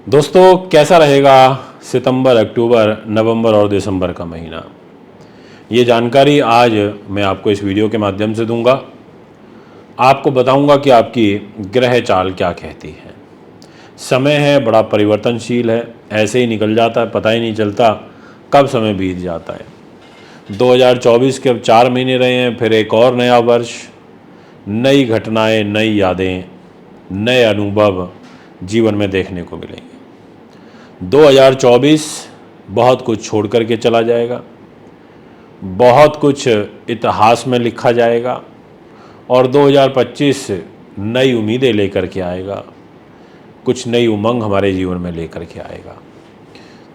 दोस्तों, कैसा रहेगा सितंबर, अक्टूबर, नवंबर और दिसंबर का महीना? ये जानकारी आज मैं आपको इस वीडियो के माध्यम से दूंगा। आपको बताऊंगा कि आपकी ग्रह चाल क्या कहती है। समय है बड़ा परिवर्तनशील है, ऐसे ही निकल जाता है, पता ही नहीं चलता कब समय बीत जाता है। 2024 के अब 4 महीने रहे हैं, फिर एक और नया वर्ष, नई घटनाएं, नई यादें, नए अनुभव जीवन में देखने को मिलेंगे। 2024 बहुत कुछ छोड़ करके चला जाएगा, बहुत कुछ इतिहास में लिखा जाएगा और 2025 नई उम्मीदें लेकर के आएगा, कुछ नई उमंग हमारे जीवन में लेकर के आएगा।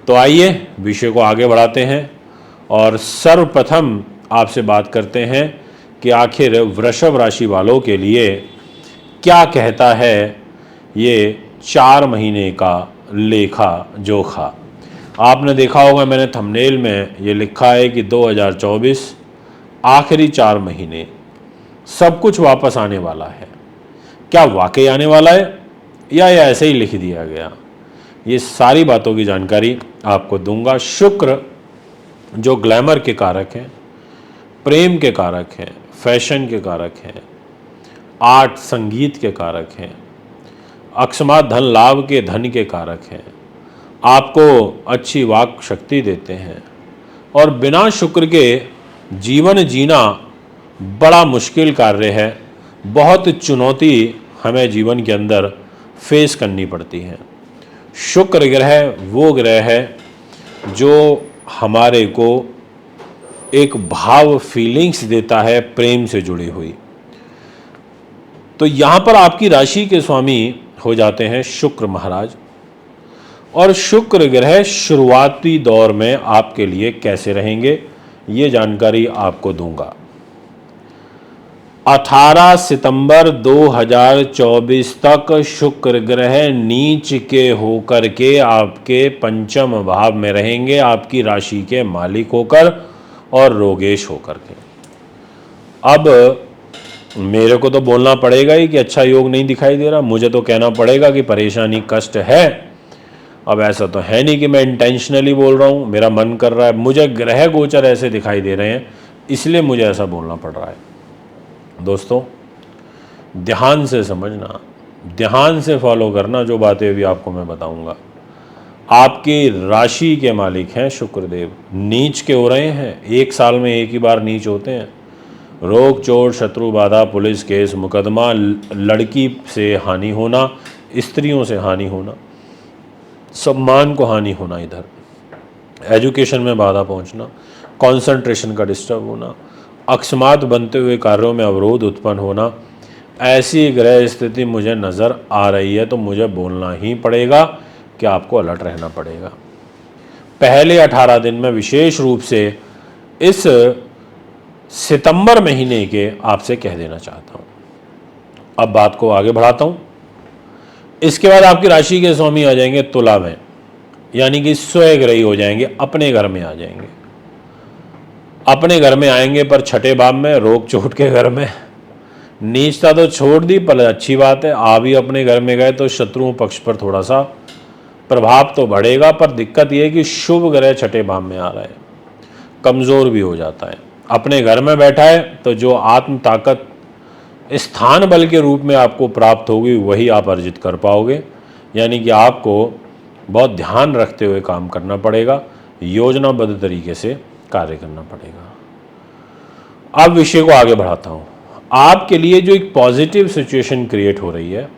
तो आइए विषय को आगे बढ़ाते हैं और सर्वप्रथम आपसे बात करते हैं कि आखिर वृषभ राशि वालों के लिए क्या कहता है ये 4 महीने का लेखा जोखा। आपने देखा होगा, मैंने थंबनेल में ये लिखा है कि 2024 आखिरी 4 महीने सब कुछ वापस आने वाला है। क्या वाकई आने वाला है या ये ऐसे ही लिख दिया गया? ये सारी बातों की जानकारी आपको दूंगा। शुक्र जो ग्लैमर के कारक हैं, प्रेम के कारक हैं, फैशन के कारक हैं, आर्ट संगीत के कारक हैं, अकस्मात धन लाभ के धन के कारक हैं, आपको अच्छी वाक शक्ति देते हैं और बिना शुक्र के जीवन जीना बड़ा मुश्किल कार्य है। बहुत चुनौती हमें जीवन के अंदर फेस करनी पड़ती है। शुक्र ग्रह वो ग्रह है जो हमारे को एक भाव फीलिंग्स देता है, प्रेम से जुड़ी हुई। तो यहाँ पर आपकी राशि के स्वामी हो जाते हैं शुक्र महाराज, और शुक्र ग्रह शुरुआती दौर में आपके लिए कैसे रहेंगे ये जानकारी आपको दूंगा। 18 सितंबर 2024 तक शुक्र ग्रह नीच के होकर के आपके पंचम भाव में रहेंगे, आपकी राशि के मालिक होकर और रोगेश होकर के। अब मेरे को तो बोलना पड़ेगा ही कि अच्छा योग नहीं दिखाई दे रहा, मुझे तो कहना पड़ेगा कि परेशानी कष्ट है। अब ऐसा तो है नहीं कि मैं इंटेंशनली बोल रहा हूँ, मेरा मन कर रहा है, मुझे ग्रह गोचर ऐसे दिखाई दे रहे हैं, इसलिए मुझे ऐसा बोलना पड़ रहा है। दोस्तों, ध्यान से समझना, ध्यान से फॉलो करना जो बातें अभी आपको मैं बताऊंगा। आपकी राशि के मालिक हैं शुक्रदेव, नीच के हो रहे हैं। 1 साल में एक ही बार नीच होते हैं। रोग चोट शत्रु बाधा पुलिस केस मुकदमा, लड़की से हानि होना, स्त्रियों से हानि होना, सम्मान को हानि होना, इधर एजुकेशन में बाधा पहुंचना, कंसंट्रेशन का डिस्टर्ब होना, अकस्मात बनते हुए कार्यों में अवरोध उत्पन्न होना, ऐसी ग्रह स्थिति मुझे नज़र आ रही है। तो मुझे बोलना ही पड़ेगा कि आपको अलर्ट रहना पड़ेगा। पहले 18 दिन में विशेष रूप से इस सितंबर महीने के आपसे कह देना चाहता हूँ। अब बात को आगे बढ़ाता हूँ। इसके बाद आपकी राशि के स्वामी आ जाएंगे तुला में, यानी कि स्वग्रही हो जाएंगे, अपने घर में आ जाएंगे। अपने घर में आएंगे पर छठे भाव में, रोग चोट के घर में। नीचता तो छोड़ दी, पर अच्छी बात है, आ भी अपने घर में गए तो शत्रुओं पक्ष पर थोड़ा सा प्रभाव तो बढ़ेगा, पर दिक्कत यह है कि शुभ ग्रह छठे भाव में आ रहा है, कमज़ोर भी हो जाता है। अपने घर में बैठा है तो जो आत्म ताकत स्थान बल के रूप में आपको प्राप्त होगी वही आप अर्जित कर पाओगे। यानी कि आपको बहुत ध्यान रखते हुए काम करना पड़ेगा, योजनाबद्ध तरीके से कार्य करना पड़ेगा। अब विषय को आगे बढ़ाता हूँ। आपके लिए जो एक पॉजिटिव सिचुएशन क्रिएट हो रही है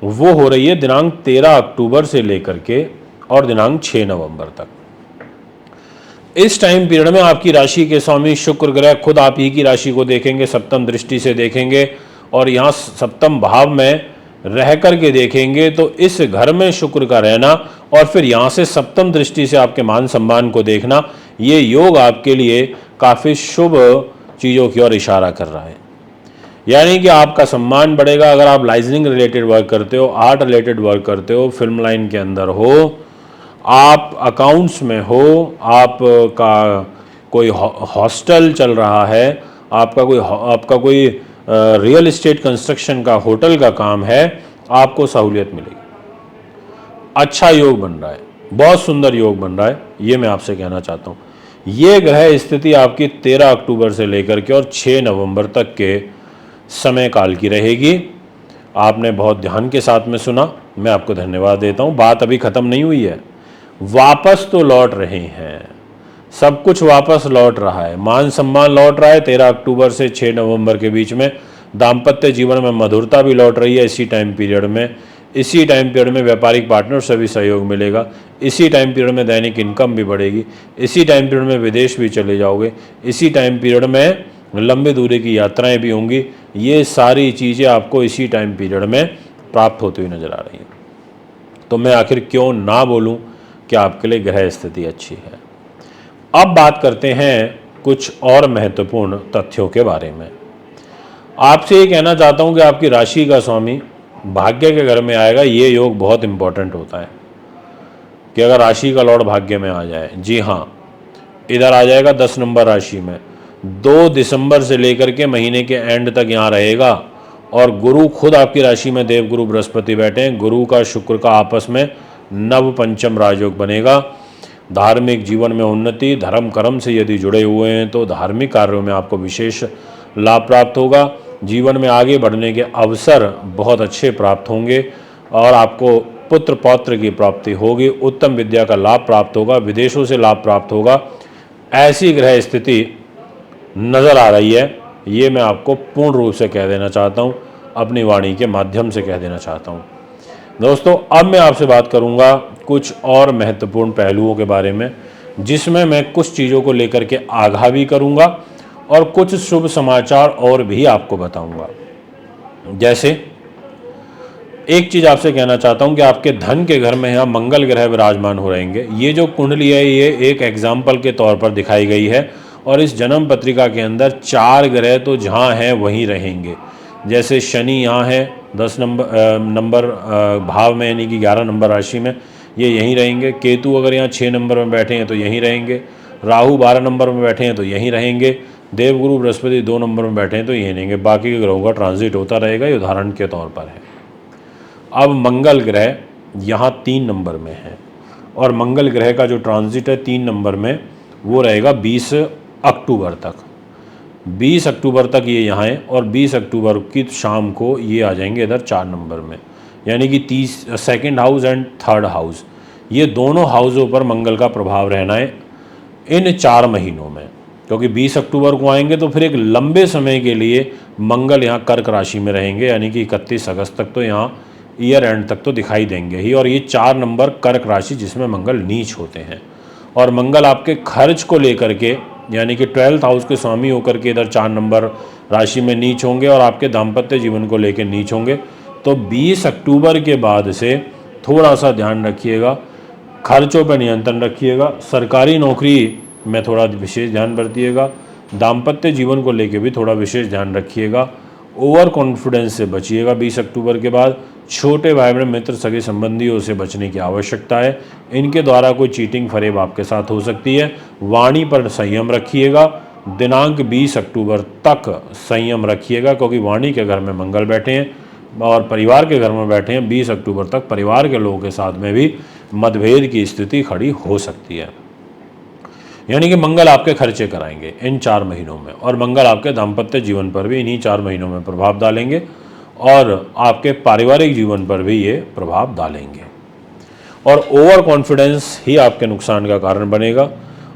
वो हो रही है दिनांक 13 अक्टूबर से लेकर के और दिनांक 6 नवंबर तक। इस टाइम पीरियड में आपकी राशि के स्वामी शुक्र ग्रह खुद आप ही की राशि को देखेंगे, सप्तम दृष्टि से देखेंगे और यहाँ सप्तम भाव में रह कर के देखेंगे। तो इस घर में शुक्र का रहना और फिर यहाँ से सप्तम दृष्टि से आपके मान सम्मान को देखना, ये योग आपके लिए काफ़ी शुभ चीज़ों की ओर इशारा कर रहा है। यानी कि आपका सम्मान बढ़ेगा। अगर आप लाइजनिंग रिलेटेड वर्क करते हो, आर्ट रिलेटेड वर्क करते हो, फिल्म लाइन के अंदर हो, आप अकाउंट्स में हो, आपका कोई हॉस्टल चल रहा है, आपका कोई रियल एस्टेट कंस्ट्रक्शन का होटल का काम है, आपको सहूलियत मिलेगी। अच्छा योग बन रहा है, बहुत सुंदर योग बन रहा है, ये मैं आपसे कहना चाहता हूँ। ये ग्रह स्थिति आपकी 13 अक्टूबर से लेकर के और 6 नवंबर तक के समय काल की रहेगी। आपने बहुत ध्यान के साथ में सुना, मैं आपको धन्यवाद देता हूँ। बात अभी ख़त्म नहीं हुई है, वापस तो लौट रहे हैं, सब कुछ वापस लौट रहा है। मान सम्मान लौट रहा है 13 अक्टूबर से 6 नवंबर के बीच में। दाम्पत्य जीवन में मधुरता भी लौट रही है इसी टाइम पीरियड में। इसी टाइम पीरियड में व्यापारिक पार्टनर से भी सहयोग मिलेगा। इसी टाइम पीरियड में दैनिक इनकम भी बढ़ेगी। इसी टाइम पीरियड में विदेश भी चले जाओगे। इसी टाइम पीरियड में लंबी दूरी की यात्राएं भी होंगी। ये सारी चीज़ें आपको इसी टाइम पीरियड में प्राप्त होती हुई नजर आ रही हैं। तो मैं आखिर क्यों ना बोलूं कि आपके लिए ग्रह स्थिति अच्छी है। अब बात करते हैं कुछ और महत्वपूर्ण तथ्यों के बारे में। आपसे ये कहना चाहता हूं कि आपकी राशि का स्वामी भाग्य के घर में आएगा। ये योग बहुत इंपॉर्टेंट होता है कि अगर राशि का लॉर्ड भाग्य में आ जाए। जी हाँ, इधर आ जाएगा 10 नंबर राशि में। 2 दिसंबर से लेकर के महीने के एंड तक यहाँ रहेगा। और गुरु खुद आपकी राशि में देवगुरु बृहस्पति बैठे हैं। गुरु का शुक्र का आपस में नव पंचम राजयोग बनेगा। धार्मिक जीवन में उन्नति, धर्म कर्म से यदि जुड़े हुए हैं तो धार्मिक कार्यों में आपको विशेष लाभ प्राप्त होगा। जीवन में आगे बढ़ने के अवसर बहुत अच्छे प्राप्त होंगे और आपको पुत्र पौत्र की प्राप्ति होगी। उत्तम विद्या का लाभ प्राप्त होगा, विदेशों से लाभ प्राप्त होगा। ऐसी ग्रह स्थिति नज़र आ रही है, ये मैं आपको पूर्ण रूप से कह देना चाहता हूँ, अपनी वाणी के माध्यम से कह देना चाहता हूँ। दोस्तों, अब मैं आपसे बात करूँगा कुछ और महत्वपूर्ण पहलुओं के बारे में, जिसमें मैं कुछ चीज़ों को लेकर के आगाह भी करूँगा और कुछ शुभ समाचार और भी आपको बताऊँगा। जैसे एक चीज़ आपसे कहना चाहता हूँ कि आपके धन के घर में यहाँ मंगल ग्रह विराजमान हो रहेंगे। ये जो कुंडली है ये एक एग्जाम्पल के तौर पर दिखाई गई है और इस जन्म पत्रिका के अंदर 4 ग्रह तो जहाँ हैं वहीं रहेंगे। जैसे शनि यहाँ है 10 नंबर भाव में, यानी कि 11 नंबर राशि में, ये यहीं रहेंगे। केतु अगर यहाँ 6 नंबर में बैठे हैं तो यहीं रहेंगे। राहु 12 नंबर में बैठे हैं तो यहीं रहेंगे। देवगुरु बृहस्पति 2 नंबर में बैठे हैं तो यहीं रहेंगे। बाकी के ग्रहों का ट्रांजिट होता रहेगा, ये उदाहरण के तौर पर है। अब मंगल ग्रह यहाँ 3 नंबर में है और मंगल ग्रह का जो ट्रांजिट है 3 नंबर में वो रहेगा 20 अक्टूबर तक। 20 अक्टूबर तक ये यहाँ है और 20 अक्टूबर की शाम को ये आ जाएंगे इधर 4 नंबर में, यानी कि 2nd house and 3rd house, ये दोनों हाउसों पर मंगल का प्रभाव रहना है इन 4 महीनों में। क्योंकि 20 अक्टूबर को आएंगे तो फिर एक लंबे समय के लिए मंगल यहाँ कर्क राशि में रहेंगे, यानी कि 31 अगस्त तक तो यहाँ ईयर एंड तक तो दिखाई देंगे ही। और ये 4 नंबर कर्क राशि जिसमें मंगल नीच होते हैं और मंगल आपके खर्च को लेकर के, यानी कि 12th हाउस के स्वामी होकर के इधर 4 नंबर राशि में नीच होंगे और आपके दाम्पत्य जीवन को लेकर नीच होंगे। तो 20 अक्टूबर के बाद से थोड़ा सा ध्यान रखिएगा, खर्चों पर नियंत्रण रखिएगा, सरकारी नौकरी में थोड़ा विशेष ध्यान बरतिएगा, दाम्पत्य जीवन को लेकर भी थोड़ा विशेष ध्यान रखिएगा, ओवर कॉन्फिडेंस से बचिएगा। 20 अक्टूबर के बाद छोटे भाई बहन मित्र सगे संबंधियों से बचने की आवश्यकता है, इनके द्वारा कोई चीटिंग फरेब आपके साथ हो सकती है। वाणी पर संयम रखिएगा, दिनांक 20 अक्टूबर तक संयम रखिएगा, क्योंकि वाणी के घर में मंगल बैठे हैं और परिवार के घर में बैठे हैं। 20 अक्टूबर तक परिवार के लोगों के साथ में भी मतभेद की स्थिति खड़ी हो सकती है, यानी कि मंगल आपके खर्चे कराएंगे इन 4 महीनों में और मंगल आपके दाम्पत्य जीवन पर भी इन्हीं 4 महीनों में प्रभाव डालेंगे और आपके पारिवारिक जीवन पर भी ये प्रभाव डालेंगे। और ओवर कॉन्फिडेंस ही आपके नुकसान का कारण बनेगा।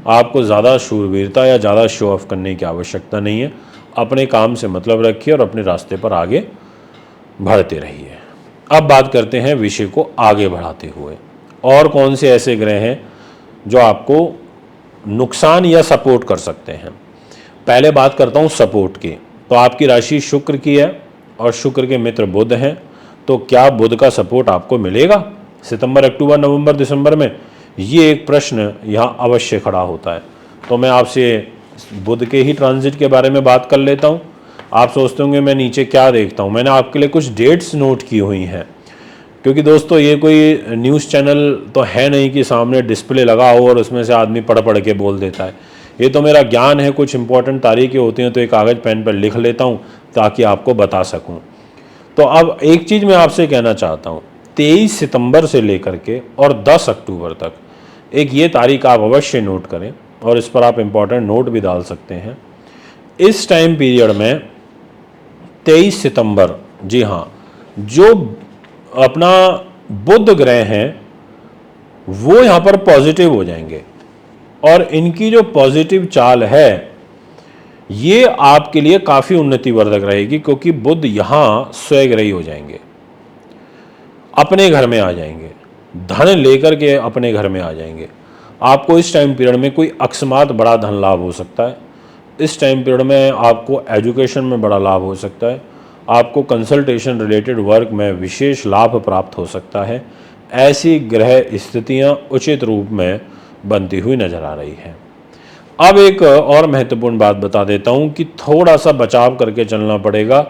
आपको ज़्यादा शूरवीरता या ज़्यादा शो ऑफ करने की आवश्यकता नहीं है। अपने काम से मतलब रखिए और अपने रास्ते पर आगे बढ़ते रहिए। अब बात करते हैं विषय को आगे बढ़ाते हुए, और कौन से ऐसे ग्रह हैं जो आपको नुकसान या सपोर्ट कर सकते हैं। पहले बात करता हूँ सपोर्ट की। तो आपकी राशि शुक्र की है और शुक्र के मित्र बुध हैं, तो क्या बुध का सपोर्ट आपको मिलेगा सितंबर, अक्टूबर, नवंबर, दिसंबर में? ये एक प्रश्न यहाँ अवश्य खड़ा होता है। तो मैं आपसे बुध के ही ट्रांजिट के बारे में बात कर लेता हूँ। आप सोचते होंगे मैं नीचे क्या देखता हूँ, मैंने आपके लिए कुछ डेट्स नोट की हुई हैं, क्योंकि दोस्तों ये कोई न्यूज़ चैनल तो है नहीं कि सामने डिस्प्ले लगा हो और उसमें से आदमी पढ़ पढ़ के बोल देता है। ये तो मेरा ज्ञान है, कुछ इंपॉर्टेंट तारीखें होती हैं तो एक कागज़ पेन पर लिख लेता हूँ ताकि आपको बता सकूँ। तो अब एक चीज़ मैं आपसे कहना चाहता हूँ, 23 सितंबर से लेकर के और 10 अक्टूबर तक, एक ये तारीख आप अवश्य नोट करें और इस पर आप इम्पॉर्टेंट नोट भी डाल सकते हैं। इस टाइम पीरियड में 23 सितंबर, जी हाँ, जो अपना बुध ग्रह हैं वो यहाँ पर पॉजिटिव हो जाएंगे और इनकी जो पॉजिटिव चाल है ये आपके लिए काफ़ी उन्नतिवर्धक रहेगी, क्योंकि बुध यहाँ स्वग्रही हो जाएंगे, अपने घर में आ जाएंगे, धन लेकर के अपने घर में आ जाएंगे। आपको इस टाइम पीरियड में कोई अकस्मात बड़ा धन लाभ हो सकता है। इस टाइम पीरियड में आपको एजुकेशन में बड़ा लाभ हो सकता है। आपको कंसल्टेशन रिलेटेड वर्क में विशेष लाभ प्राप्त हो सकता है। ऐसी ग्रह स्थितियां उचित रूप में बनती हुई नजर आ रही हैं। अब एक और महत्वपूर्ण बात बता देता हूं कि थोड़ा सा बचाव करके चलना पड़ेगा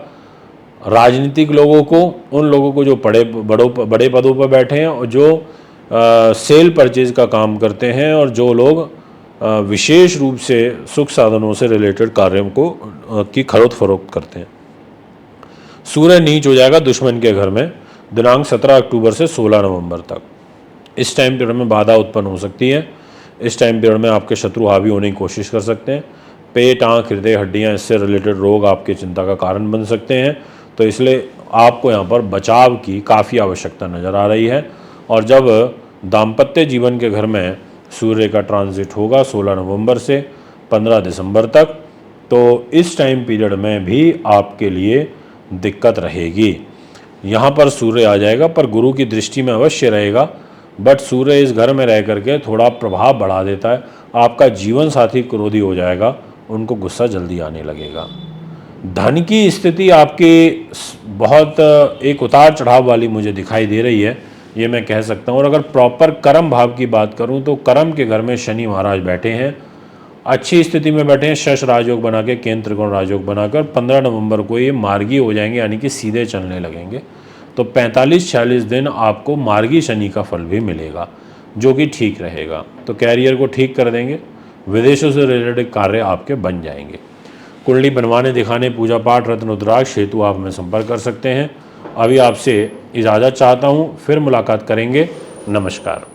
राजनीतिक लोगों को, उन लोगों को जो बड़े पदों पर बैठे हैं और जो सेल परचेज का काम करते हैं और जो लोग विशेष रूप से सुख साधनों से रिलेटेड कार्यों को की खरीद फरोख्त करते हैं। सूर्य नीच हो जाएगा दुश्मन के घर में दिनांक 17 अक्टूबर से 16 नवंबर तक। इस टाइम पीरियड में बाधा उत्पन्न हो सकती है। इस टाइम पीरियड में आपके शत्रु हावी होने की कोशिश कर सकते हैं। पेट, आँख, हृदय, हड्डियाँ, इससे रिलेटेड रोग आपके चिंता का कारण बन सकते हैं। तो इसलिए आपको यहाँ पर बचाव की काफ़ी आवश्यकता नज़र आ रही है। और जब दाम्पत्य जीवन के घर में सूर्य का ट्रांजिट होगा 16 नवंबर से 15 दिसंबर तक, तो इस टाइम पीरियड में भी आपके लिए दिक्कत रहेगी। यहाँ पर सूर्य आ जाएगा पर गुरु की दृष्टि में अवश्य रहेगा, बट सूर्य इस घर में रह करके थोड़ा प्रभाव बढ़ा देता है। आपका जीवन साथी क्रोधी हो जाएगा, उनको गुस्सा जल्दी आने लगेगा। धन की स्थिति आपकी बहुत एक उतार चढ़ाव वाली मुझे दिखाई दे रही है, ये मैं कह सकता हूँ। और अगर प्रॉपर कर्म भाव की बात करूँ तो कर्म के घर में शनि महाराज बैठे हैं, अच्छी स्थिति में बैठे हैं, शश राजयोग बना के, केंद्र त्रिकोण राजयोग बनाकर 15 नवंबर को ये मार्गी हो जाएंगे, यानी कि सीधे चलने लगेंगे। तो 45-46 दिन आपको मार्गी शनि का फल भी मिलेगा, जो कि ठीक रहेगा। तो कैरियर को ठीक कर देंगे, विदेशों से रिलेटेड कार्य आपके बन जाएंगे। कुंडली बनवाने, दिखाने, पूजा पाठ, रत्न रुद्राक्ष हेतु आप हमें संपर्क कर सकते हैं। अभी आपसे इजाज़त चाहता हूँ, फिर मुलाकात करेंगे। नमस्कार।